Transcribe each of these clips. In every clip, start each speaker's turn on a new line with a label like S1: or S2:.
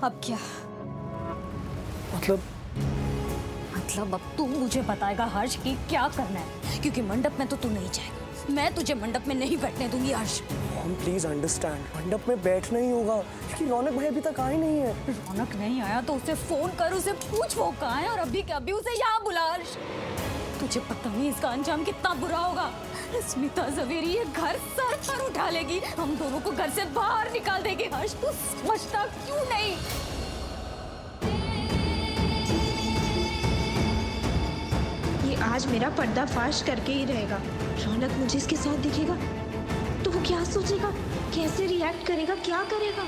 S1: अब क्या?
S2: मतलब
S1: अब तू मुझे बताएगा हर्ष कि क्या करना है, क्योंकि मंडप में तो तू नहीं जाएगा। मैं तुझे मंडप में नहीं बैठने दूंगी हर्ष।
S2: मॉम प्लीज अंडरस्टैंड, मंडप में बैठना ही होगा क्योंकि रौनक भाई अभी तक आए नहीं है।
S1: रौनक नहीं आया तो उसे फोन कर, उसे पूछ वो कहाँ है, और अभी के अभी उसे यहाँ बुला हर्ष। तुझे पता नहीं इसका अंजाम कितना बुरा होगा। स्मिता जवेरी ये घर सर पर उठा लेगी, हम दोनों को घर से बाहर निकाल देगी। हर्ष तू समझता क्यों नहीं?
S3: ये आज मेरा पर्दाफाश करके ही रहेगा। रौनक मुझे इसके साथ दिखेगा तो वो क्या सोचेगा, कैसे रिएक्ट करेगा, क्या करेगा?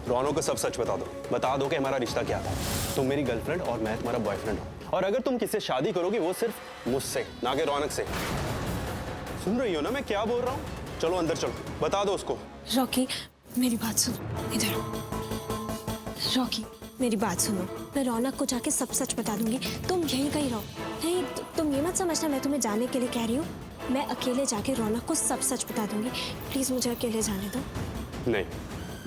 S4: रौनक को सब सच बता दो कि हमारा रिश्ता क्या था। तुम मेरी गर्लफ्रेंड और मैं तुम्हारा बॉयफ्रेंड हूँ, और अगर तुम किससे शादी करोगी वो सिर्फ मुझसे, ना कि रौनक से। सुन रही हो ना मैं क्या बोल रहा हूँ? चलो अंदर चलो, बता दो उसको।
S3: रॉकी मेरी बात सुनो, इधर। रॉकी मेरी बात सुनो, मैं रौनक को जाके सब सच बता दूंगी। तुम यहीं कहीं रहो। नहीं तुम ये मत समझना मैं तुम्हें जाने के लिए कह रही हूँ। मैं अकेले जाके रौनक को सब सच बता दूंगी। प्लीज मुझे अकेले जाने दो।
S4: नहीं,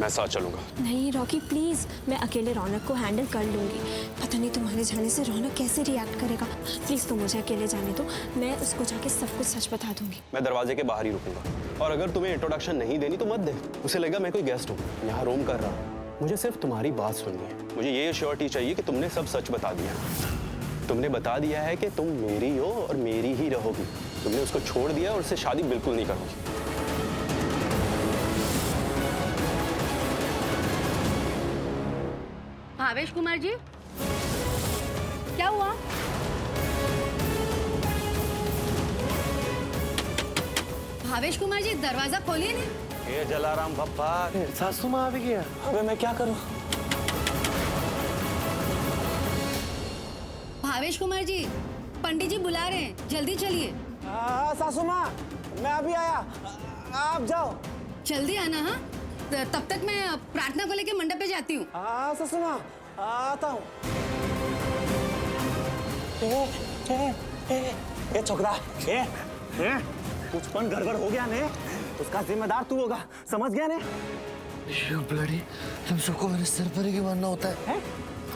S4: मैं साथ चलूंगा।
S3: नहीं रॉकी प्लीज, मैं अकेले रौनक को हैंडल कर लूंगी। पता नहीं तुम्हारे जाने से रौनक कैसे रिएक्ट करेगा। प्लीज तुम मुझे अकेले जाने दो, मैं उसको जाके सब कुछ सच बता दूंगी।
S4: मैं दरवाजे के बाहर ही रुकूंगा, और अगर तुम्हें इंट्रोडक्शन नहीं देनी तो मत दे। उसे लगेगा मैं कोई गेस्ट हूँ, यहाँ रोम कर रहा हूँ। मुझे सिर्फ तुम्हारी बात सुननी है। मुझे ये श्योरिटी चाहिए कि तुमने सब सच बता दिया। तुमने बता दिया है कि तुम मेरी हो और मेरी ही रहोगी। तुमने उसको छोड़ दिया और उससे शादी बिल्कुल नहीं करोगी।
S1: भावेश कुमार जी, क्या हुआ? भावेश कुमार जी दरवाजा खोलिए ना।
S4: ये जलाराम बप्पा,
S2: सासू माँ आ भी गया। अबे मैं क्या करूँ?
S1: भावेश कुमार जी, पंडित जी बुला रहे हैं, जल्दी चलिए।
S2: सासू माँ मैं अभी आया, आप जाओ।
S1: जल्दी आना। हाँ, तब तक मैं प्रार्थना को लेकर मंडप पे जाती हूँ।
S2: हाँ सासू माँ आता हूँ। ए छोकरा, कुछ पण गड़बड़ हो गया ने, उसका जिम्मेदार तू होगा, समझ गया ने?
S5: You bloody, तुम सबको मेरे सर पर ही क्यों मारना होता है?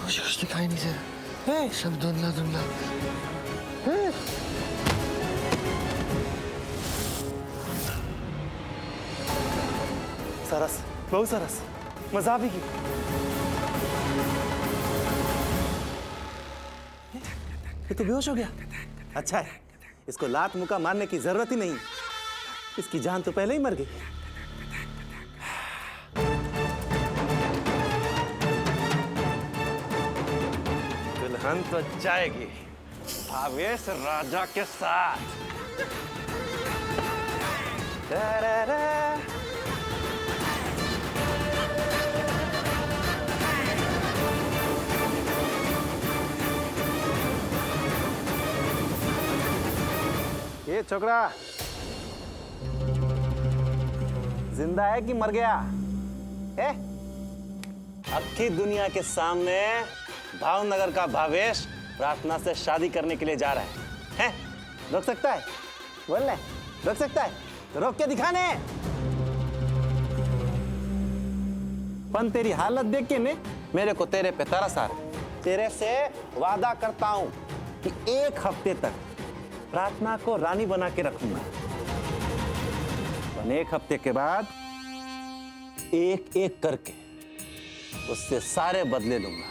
S5: मुझे कुछ दिखाई नहीं दे रहा। सब धुंधला धुंधला।
S2: सरस, बहुत सरस, मजा भी की। ये तो बेहोश हो गया। अच्छा है, इसको लात मुका मारने की जरूरत ही नहीं। इसकी जान तो पहले ही मर गई।
S4: दुल्हन तो जाएगी भावेश राजा के साथ।
S2: ये छोकरा जिंदा है कि मर गया? अक्की दुनिया के सामने भावनगर का भावेश प्रार्थना से शादी करने के लिए जा रहा है? रोक सकता है? बोल ले, रोक सकता है तो रोक के दिखाने। पन तेरी हालत देख के ने मेरे को तेरे पे तरस आ रहा। तेरे से वादा करता हूं कि 1 हफ्ते तक प्रार्थना को रानी बना के रखूंगा। 1 हफ्ते के बाद एक एक करके उससे सारे बदले लूंगा,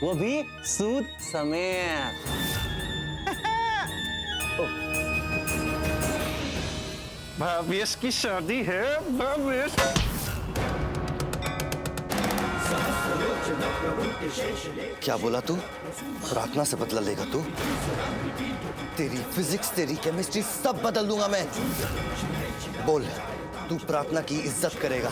S2: वो भी सूद समेत।
S4: भावेश की शादी है। भावेश
S5: क्या बोला तू? प्रार्थना से बदला लेगा तू? तेरी फिजिक्स, तेरी केमिस्ट्री सब बदल दूंगा मैं। बोल, तू प्रार्थना की इज्जत करेगा?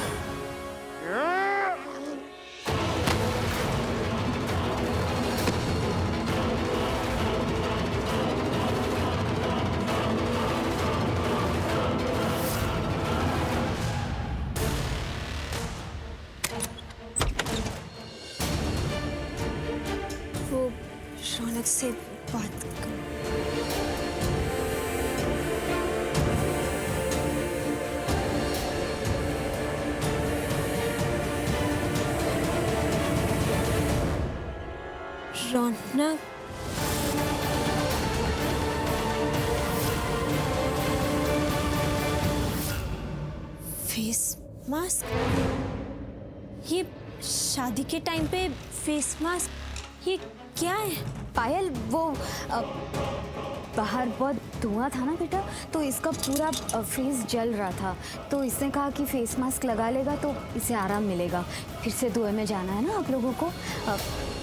S3: से बात कर। रौनक, फेस मास्क, ये शादी के टाइम पे फेस मास्क, ये क्या है?
S1: पायल वो बाहर बहुत धुआं था ना बेटा, तो इसका पूरा फेस जल रहा था, तो इसने कहा कि फेस मास्क लगा लेगा तो इसे आराम मिलेगा। फिर से दुबई में जाना है ना आप लोगों को,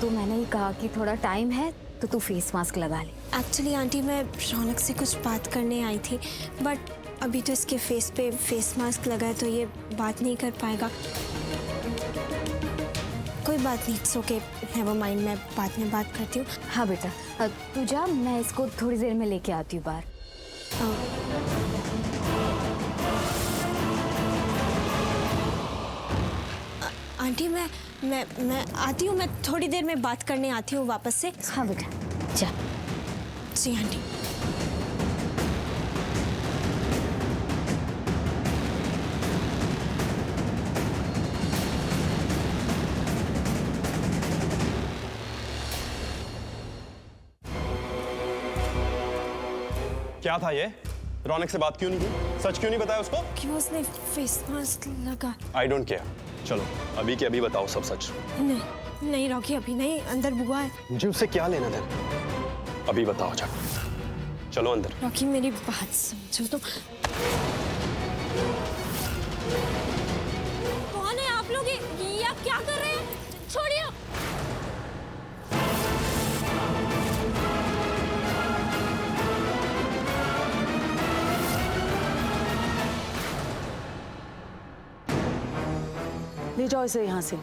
S1: तो मैंने ही कहा कि थोड़ा टाइम है तो तू फेस मास्क लगा ले।
S3: एक्चुअली आंटी मैं रौनक से कुछ बात करने आई थी, बट अभी तो इसके फेस पे फेस मास्क लगा है तो ये बात नहीं कर पाएगा। कोई बात नहीं, इट्स ओके, नेवर माइंड, मैं बाद में बात करती हूँ।
S1: हाँ बेटा तू जा, मैं इसको थोड़ी देर में लेके आती हूँ बाहर।
S3: आंटी मैं आती हूँ, मैं थोड़ी देर में बात करने आती हूँ वापस से।
S1: हाँ बेटा जा।
S3: जी आंटी।
S4: क्या था ये? रौनक से बात क्यों नहीं की? सच क्यों नहीं बताया उसको?
S3: क्यों उसने फेस मास्क लगा?
S4: I don't care. चलो अभी के अभी बताओ सब सच।
S3: नहीं नहीं रॉकी, अभी नहीं, अंदर बुआ है।
S4: मुझे उससे क्या लेना देना? अभी बताओ जाकर। चलो अंदर।
S3: रॉकी मेरी बात समझो तो। कौन है आप लोग? ये आप क्या कर रहे हैं? छोड़िए।
S6: ले जाओ इसे यहाँ से।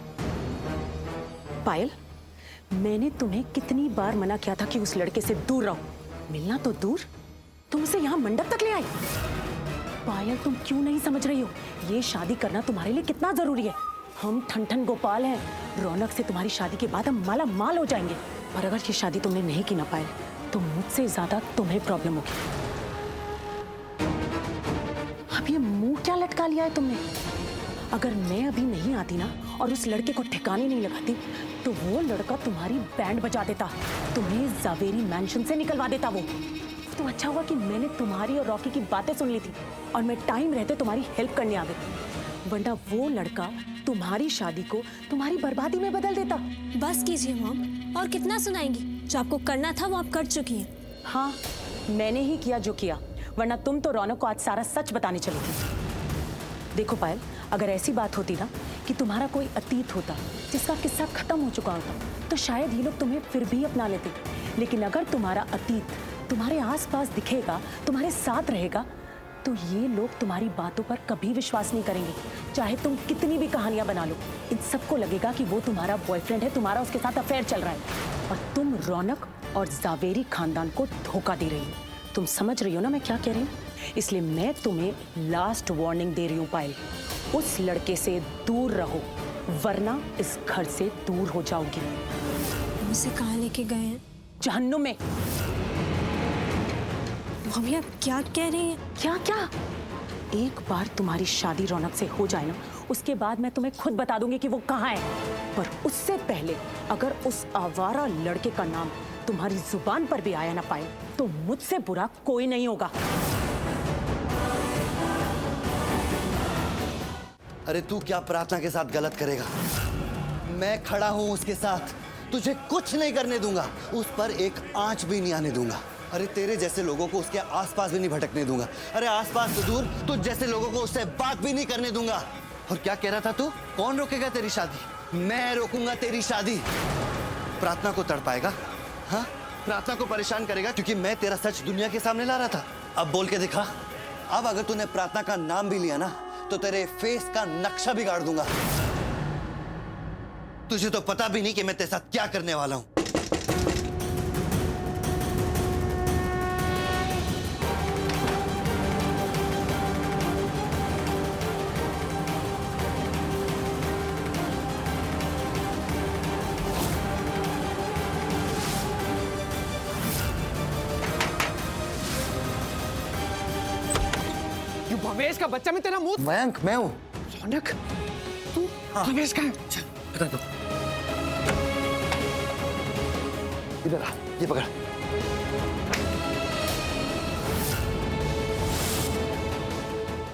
S6: पायल, मैंने तुम्हें कितनी बार मना किया था कि उस लड़के से दूर रहो। मिलना तो दूर, तुम उसे यहाँ मंडप तक ले आई। पायल, तुम क्यों नहीं समझ रही हो? ये शादी करना तुम्हारे लिए कितना जरूरी है। हम ठन गोपाल हैं। रौनक से तुम्हारी शादी के बाद हम माला माल हो जाएंगे। और अगर ये शादी तुमने नहीं की ना पायल, तो मुझसे ज्यादा तुम्हें प्रॉब्लम होगी। अब ये मुंह क्या लटका लिया है तुमने? अगर मैं अभी नहीं आती ना और उस लड़के को ठिकाने नहीं लगाती, तो वो लड़का तुम्हारी बैंड बजा देता, तुम्हें जावेरी मैंशन से निकलवा देता। वो तो अच्छा हुआ कि मैंने तुम्हारी और रॉकी की बातें सुन ली थी और मैं टाइम रहते तुम्हारी हेल्प करने आ गई, वरना वो लड़का तुम्हारी शादी को तुम्हारी बर्बादी में बदल देता।
S3: बस कीजिए मॉम, और कितना सुनाएंगी? जो आपको करना था वो आप कर चुकी हैं।
S6: हाँ, मैंने ही किया जो किया, वरना तुम तो रौनक को आज सारा सच बताने चली थी। देखो पायल, अगर ऐसी बात होती ना कि तुम्हारा कोई अतीत होता जिसका किस्सा खत्म हो चुका होता, तो शायद ये लोग तुम्हें फिर भी अपना लेते। लेकिन अगर तुम्हारा अतीत तुम्हारे आसपास दिखेगा, तुम्हारे साथ रहेगा, तो ये लोग तुम्हारी बातों पर कभी विश्वास नहीं करेंगे। चाहे तुम कितनी भी कहानियां बना लो, इन सबको लगेगा कि वो तुम्हारा बॉयफ्रेंड है, तुम्हारा उसके साथ अफेयर चल रहा है और तुम रौनक और जावेरी खानदान को धोखा दे रही हो। तुम समझ रही हो ना मैं क्या कह रही हूँ? इसलिए मैं तुम्हें लास्ट वार्निंग दे रही हूँ पायल, उस लड़के से दूर रहो, वरना इस घर से दूर हो जाओगी।
S3: मुझे कहाँ लेके गए हैं?
S6: जहन्नुम में।
S3: मम्मी आप क्या कह रही हैं?
S6: क्या क्या? एक बार तुम्हारी शादी रौनक से हो जाए ना, उसके बाद मैं तुम्हें खुद बता दूंगी कि वो कहाँ है। पर उससे पहले अगर उस आवारा लड़के का नाम तुम्हारी जुबान पर भी आया ना पाए, तो मुझसे बुरा कोई नहीं होगा।
S5: अरे तू क्या प्रार्थना के साथ गलत करेगा? मैं खड़ा हूं उसके साथ, तुझे कुछ नहीं करने दूंगा, उस पर एक आंच भी नहीं आने दूंगा। अरे तेरे जैसे लोगों को उसके आसपास भी नहीं भटकने दूंगा। अरे आसपास तो दूर, तुझ जैसे लोगों को उससे बात भी नहीं करने दूंगा। और क्या कह रहा था तू? कौन रोकेगा तेरी शादी? मैं रोकूंगा तेरी शादी। प्रार्थना को तड़पाएगा? हाँ, प्रार्थना को परेशान करेगा क्योंकि मैं तेरा सच दुनिया के सामने ला रहा था। अब बोल के दिखा। अब अगर तूने प्रार्थना का नाम भी लिया ना, तो तेरे फेस का नक्शा बिगाड़ दूंगा। तुझे तो पता भी नहीं कि मैं तेरे साथ क्या करने वाला हूं।
S7: भवेश का बच्चा, मैं तेरा मुंह।
S5: मयंक, मैं हूँ।
S7: रौनक, तू भवेश का है?
S5: बता दो। इधर आ, ये पकड़।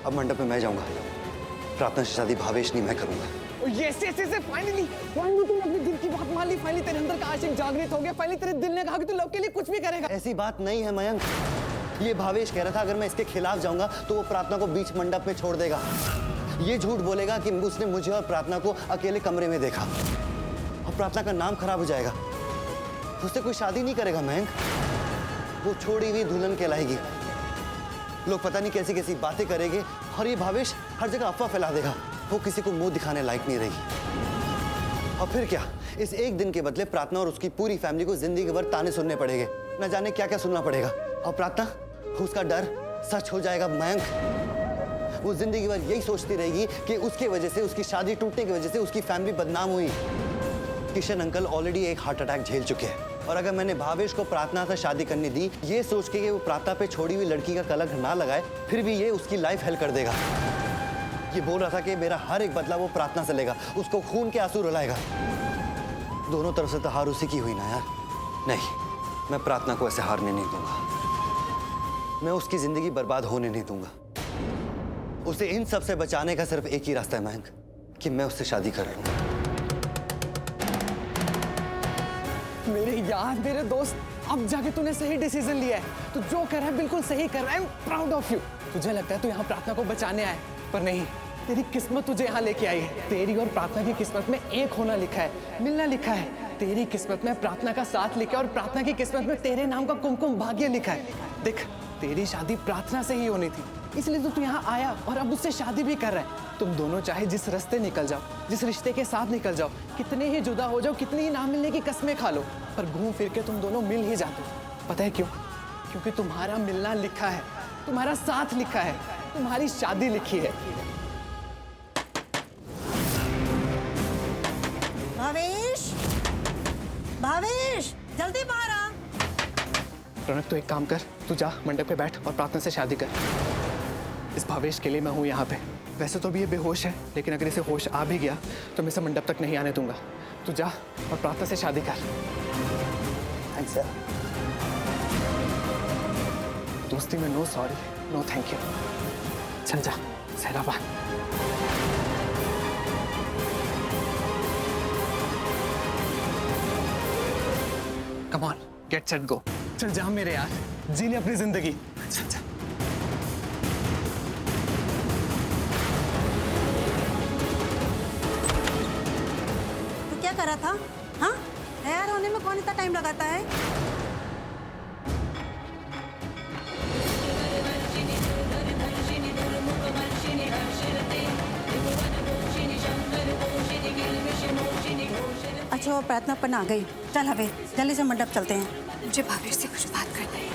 S5: अब मंडप में मैं जाऊंगा। प्रार्थना से शादी भावेश नहीं, मैं करूंगा।
S7: यस फाइनली तूने अपने दिल की बात मान ली। फाइनली तेरे अंदर का आशिक जागृत हो गया। फाइनली तेरे दिल ने कहा कि तू लव के लिए कुछ भी करेगा।
S5: ऐसी बात नहीं है मयंक। ये भावेश कह रहा था अगर मैं इसके खिलाफ जाऊंगा तो वो प्रार्थना को बीच मंडप में छोड़ देगा। ये झूठ बोलेगा कि उसने मुझे और प्रार्थना को अकेले कमरे में देखा, और प्रार्थना का नाम खराब हो जाएगा। उससे कोई शादी नहीं करेगा मयंक। वो छोड़ी हुई दुल्हन कहलाएगी। लोग पता नहीं कैसी कैसी बातें करेंगे, और ये भावेश हर जगह अफवाह फैला देगा। वो किसी को मुंह दिखाने लायक नहीं रहेगी। और फिर क्या, इस एक दिन के बदले प्रार्थना और उसकी पूरी फैमिली को जिंदगी भर ताने सुनने पड़ेंगे। न जाने क्या क्या सुनना पड़ेगा। और प्रार्थना, उसका डर सच हो जाएगा मयंक। वो जिंदगी भर यही सोचती रहेगी कि उसके वजह से, उसकी शादी टूटने की वजह से उसकी फैमिली बदनाम हुई। किशन अंकल ऑलरेडी एक हार्ट अटैक झेल चुके हैं, और अगर मैंने भावेश को प्रार्थना से शादी करने दी, ये सोच के कि वो प्रार्थना पे छोड़ी हुई लड़की का कलंक ना लगाए, फिर भी ये उसकी लाइफ हेल कर देगा। ये बोल रहा था कि मेरा हर एक बदला वो प्रार्थना से लेगा, उसको खून के आंसू रुलाएगा। दोनों तरफ से तो हार उसी की हुई ना यार। नहीं, मैं प्रार्थना को ऐसे हारने नहीं दूंगा। मैं उसकी जिंदगी बर्बाद होने नहीं दूंगा। उसे इन सब से बचाने का सिर्फ एक ही रास्ता है मयंक, कि मैं उससे शादी कर लूं।
S7: मेरे यार, मेरे दोस्त, अब जाके तूने सही डिसीजन लिया है। तू जो कर रहा है बिल्कुल सही कर रहा है। I am proud of you. तुझे लगता है तू यहाँ प्रार्थना को बचाने आया, पर नहीं, तेरी किस्मत तुझे यहाँ लेके आई है। तेरी और प्रार्थना की किस्मत में एक होना लिखा है, मिलना लिखा है। तेरी किस्मत में प्रार्थना का साथ लिखा है, और प्रार्थना की किस्मत में तेरे नाम का कुमकुम भाग्य लिखा है। देख, तेरी शादी प्रार्थना से ही होनी थी, इसलिए तो तू यहाँ आया और अब उससे शादी भी कर रहा है। तुम दोनों चाहे जिस रास्ते निकल जाओ, जिस रिश्ते के साथ निकल जाओ, कितने ही जुदा हो जाओ, कितनी ही ना मिलने की कस्में खा लो, पर घूम फिर के तुम दोनों मिल ही जाते हो। पता है क्यों? क्योंकि तुम्हारा मिलना लिखा है, तुम्हारा साथ लिखा है, तुम्हारी शादी लिखी है।
S8: भावेश, भावेश, जल्दी बाहर आ।
S7: रौनक, तो एक काम कर, तू जा मंडप पे बैठ और प्रार्थना से शादी कर। इस भावेश के लिए मैं हूँ यहाँ पे। वैसे तो भी ये बेहोश है, लेकिन अगर इसे होश आ भी गया तो मैं इसे मंडप तक नहीं आने दूंगा। तू जा और प्रार्थना से शादी कर।
S5: थैंक्स यार।
S7: दोस्ती में no sorry, no thank you. चल जा, Saharabad. Come on, get set go. चल जा मेरे यार, जी ले अपनी जिंदगी। चल जा।
S8: तू क्या कर रहा था? हाँ, तैयार होने में कौन इतना टाइम लगाता है? अच्छा, वो प्रार्थना पन आ गई। चल हवे, जल्दी से मंडप चलते हैं।
S3: मुझे भावेश से कुछ बात करनी है।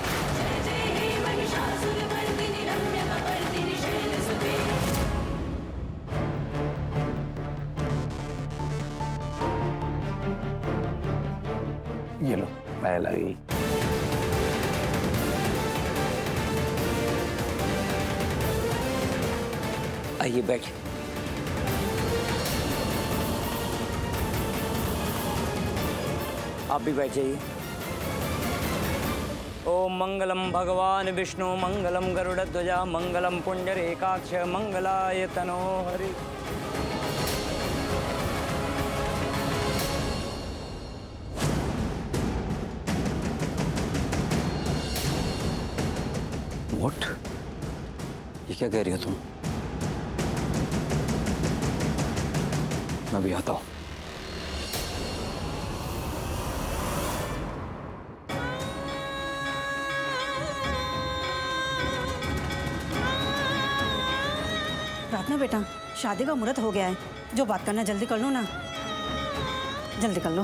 S2: ये लो, पायल आ गई।
S9: आइए बैठ। आप भी बैठ जाइए। ओम मंगलम भगवान विष्णु मंगलम गरुड़ध्वजा मंगलम पुंडरीकाक्ष मंगलाय तनो हरि। व्हाट? ये क्या कह रही हो तुम? मैं भी आता हूं।
S8: प्रार्थना बेटा, शादी का मुहूर्त हो गया है। जो बात करना जल्दी कर लो ना, जल्दी कर लो।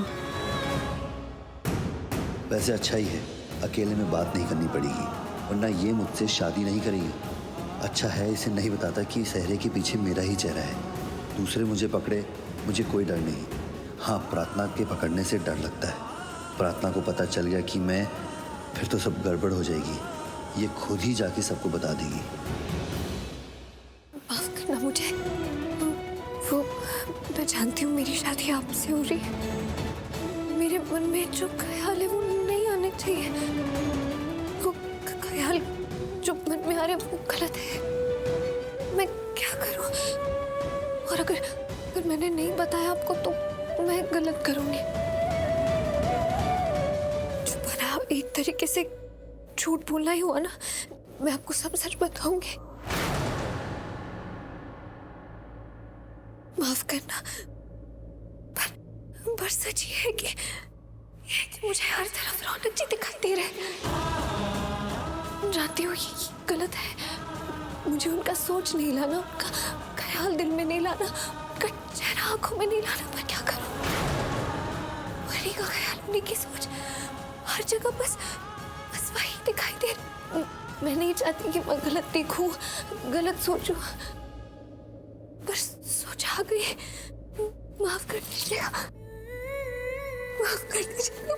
S5: वैसे अच्छा ही है, अकेले में बात नहीं करनी पड़ेगी, वरना ये मुझसे शादी नहीं करेगी। अच्छा है इसे नहीं बताता कि सहरे के पीछे मेरा ही चेहरा है। दूसरे मुझे पकड़े, मुझे कोई डर नहीं। हाँ, प्रार्थना के पकड़ने से डर लगता है। प्रार्थना को पता चल गया कि मैं, फिर तो सब गड़बड़ हो जाएगी। ये खुद ही जाके सबको बता देगी।
S3: मैं जानती हूँ मेरी शादी आपसे हो रही है। मेरे मन में जो ख्याल है वो नहीं आने चाहिए। वो ख्याल जो मन में आ रहे वो गलत है। मैं क्या करूँ? और अगर मैंने नहीं बताया आपको तो मैं गलत करूँगी। छुपाना एक तरीके से झूठ बोलना ही हुआ ना। मैं आपको सब सच बताऊंगी। माफ करना, पर सच ये है कि मुझे हर तरफ रौनक जी दिखाई दे रहे हैं। जानती हूँ ये गलत है। मुझे उनका सोच नहीं लाना, उनका ख्याल दिल में नहीं लाना, उनका चेहरा आंखों में नहीं लाना। पर क्या करूँ? उन्हीं का ख्याल, उन्हीं की सोच हर जगह बस वही दिखाई दे रही। मैं नहीं चाहती कि मैं गलत देखूं, गलत सोचूं, पर सोच आ गई। माफ कर दीजिएगा, माफ कर दीजिएगा।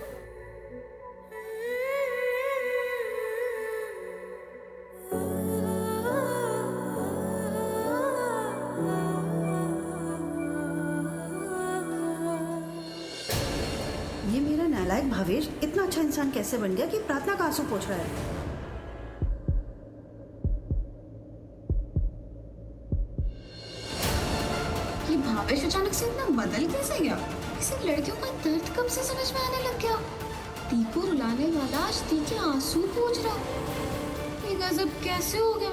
S8: ये मेरा नालायक भावेश इतना अच्छा इंसान कैसे बन गया कि प्रार्थना का आंसू पोंछ रहा है।
S10: ये भावेश अचानक से इतना बदल कैसे गया? इसे लड़कियों का दर्द कब से समझ में आने लग गया? दी को रुलाने वाला आज दी के आंसू पोंछ रहा। ये गजब कैसे हो गया?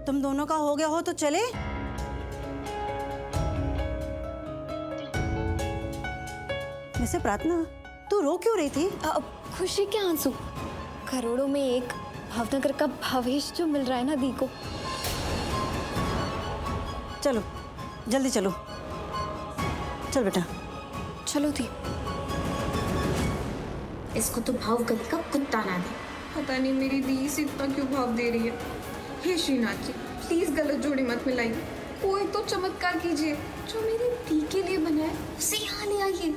S8: तुम दोनों का हो गया हो तो चले। वैसे प्रार्थना, तू रो क्यों रही थी?
S3: खुशी के आंसू। करोड़ों में एक भावनगर का भावेश जो मिल रहा है ना दी को।
S8: चलो जल्दी चलो। चल बेटा
S3: चलो दी।
S10: इसको तो भाव गति का कुत्ता ना दे।
S11: पता नहीं मेरी दी इसे इतना क्यों भाव दे रही है। हे श्रीनाथ जी, प्लीज गलत जोड़ी मत मिलाइए। कोई तो चमत्कार कीजिए। जो मेरी दी के लिए बना है उसे यहाँ ले आइए।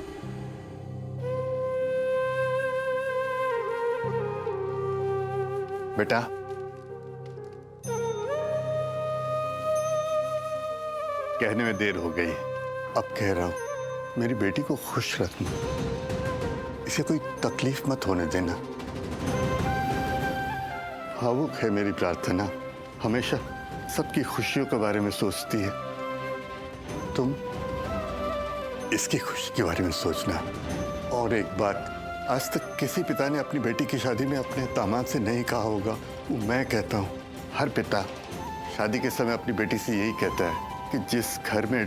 S12: बेटा, कहने में देर हो गई, अब कह रहा हूं, मेरी बेटी को खुश रखना, इसे कोई तकलीफ मत होने देना। भावुक है मेरी प्रार्थना, हमेशा सबकी खुशियों के बारे में सोचती है। तुम इसकी खुशी के बारे में सोचना। और एक बात, आज तक किसी पिता ने अपनी बेटी की शादी में अपने दामाद से नहीं कहा होगा, वो मैं कहता हूँ। हर पिता शादी के समय अपनी बेटी से यही कहता है कि जिस घर में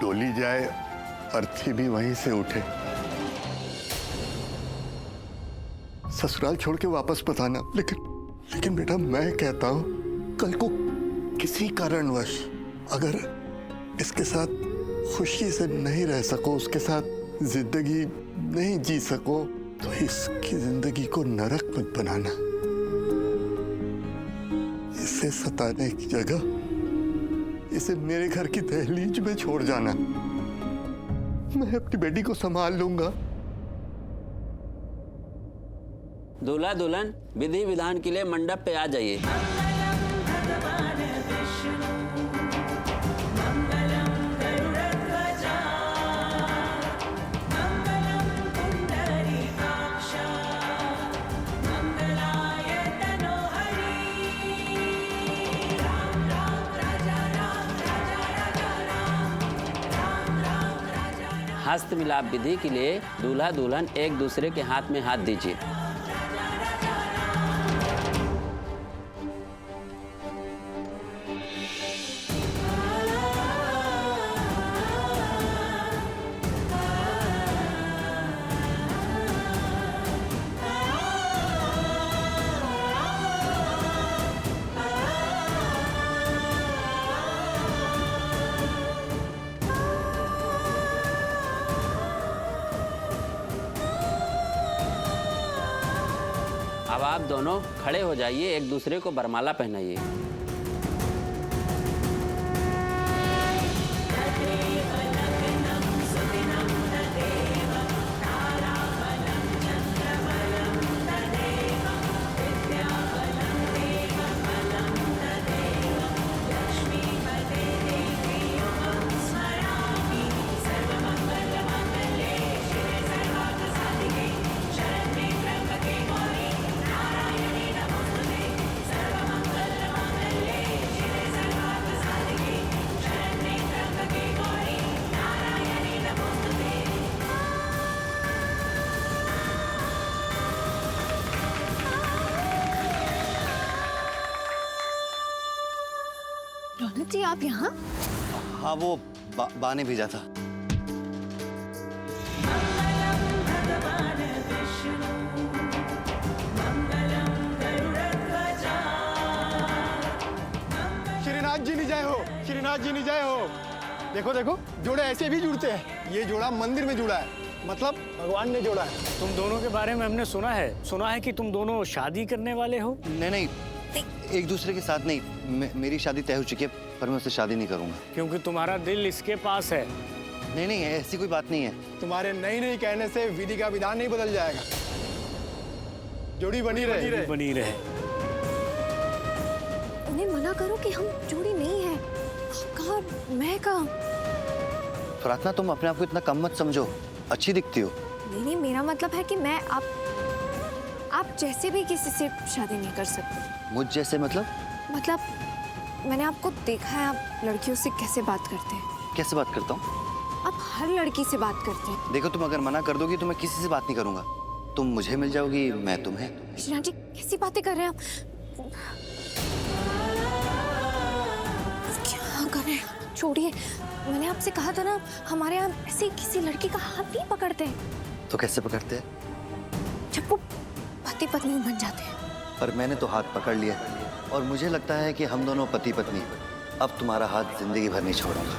S12: डोली जाए अर्थी भी वहीं से उठे। ससुराल छोड़ के वापस मत आना। लेकिन बेटा, मैं कहता हूँ कल को किसी कारणवश अगर इसके साथ खुशी से नहीं रह सको, उसके साथ जिंदगी नहीं जी सको, तो इसकी जिंदगी को नरक मत बनाना। इसे सताने की जगह इसे मेरे घर की दहलीज में छोड़ जाना। मैं अपनी बेटी को संभाल लूंगा।
S13: दूल्हा दुल्हन विधि विधान के लिए मंडप पे आ जाइए। हस्त मिलाप विधि के लिए दूल्हा दुल्हन एक दूसरे के हाथ में हाथ दीजिए। अब आप दोनों खड़े हो जाइए, एक दूसरे को बरमाला पहनाइए।
S3: रौनक जी आप यहाँ?
S5: हाँ, वो बा ने भेजा था।
S14: श्रीनाथ जी नहीं जय हो, श्रीनाथ जी नहीं जय हो। देखो देखो, जोड़े ऐसे भी जुड़ते हैं। ये जोड़ा मंदिर में जुड़ा है, मतलब भगवान ने जोड़ा है।
S9: तुम दोनों के बारे में हमने सुना है कि तुम दोनों शादी करने वाले हो।
S5: नहीं, एक दूसरे के साथ नहीं। मेरी शादी तय हो चुकी है, पर मैं उससे शादी नहीं करूंगा।
S9: क्योंकि तुम्हारा दिल इसके पास है।
S5: नहीं, ऐसी कोई बात नहीं है।
S14: तुम्हारे नहीं कहने से विधि का विधान नहीं बदल जाएगा। जोड़ी बनी रहे।
S9: बनी रहे।
S3: उन्हें मना करो कि हम जोड़ी नहीं है। कहा मैं कहा।
S5: प्रार्थना, तुम अपने आप को इतना कम मत समझो, अच्छी दिखती हो।
S3: नहीं, मेरा मतलब है कि मैं आप जैसे भी किसी से शादी नहीं कर सकती।
S5: मुझ जैसे मतलब
S3: मैंने आपको देखा है, आप लड़कियों से कैसे बात करते हैं।
S5: कैसे बात करता हूँ?
S3: आप हर लड़की से बात करते हैं।
S5: देखो, तुम अगर मना कर दोगी तो मैं किसी से बात नहीं करूंगा। तुम मुझे मिल जाओगी, मैं तुम्हें।
S3: श्रीनाथ जी कैसी बातें कर रहे हैं आप? क्या कर रहे हैं? छोड़िए, मैंने आपसे कहा था ना, हमारे यहाँ ऐसी किसी लड़की का हाथ नहीं पकड़ते।
S5: तो कैसे पकड़ते हैं?
S3: जब वो पति पत्नी बन जाते हैं।
S5: पर मैंने तो हाथ पकड़ लिया और मुझे लगता है कि हम दोनों पति पत्नी। अब तुम्हारा हाथ जिंदगी भर नहीं छोड़ूंगा।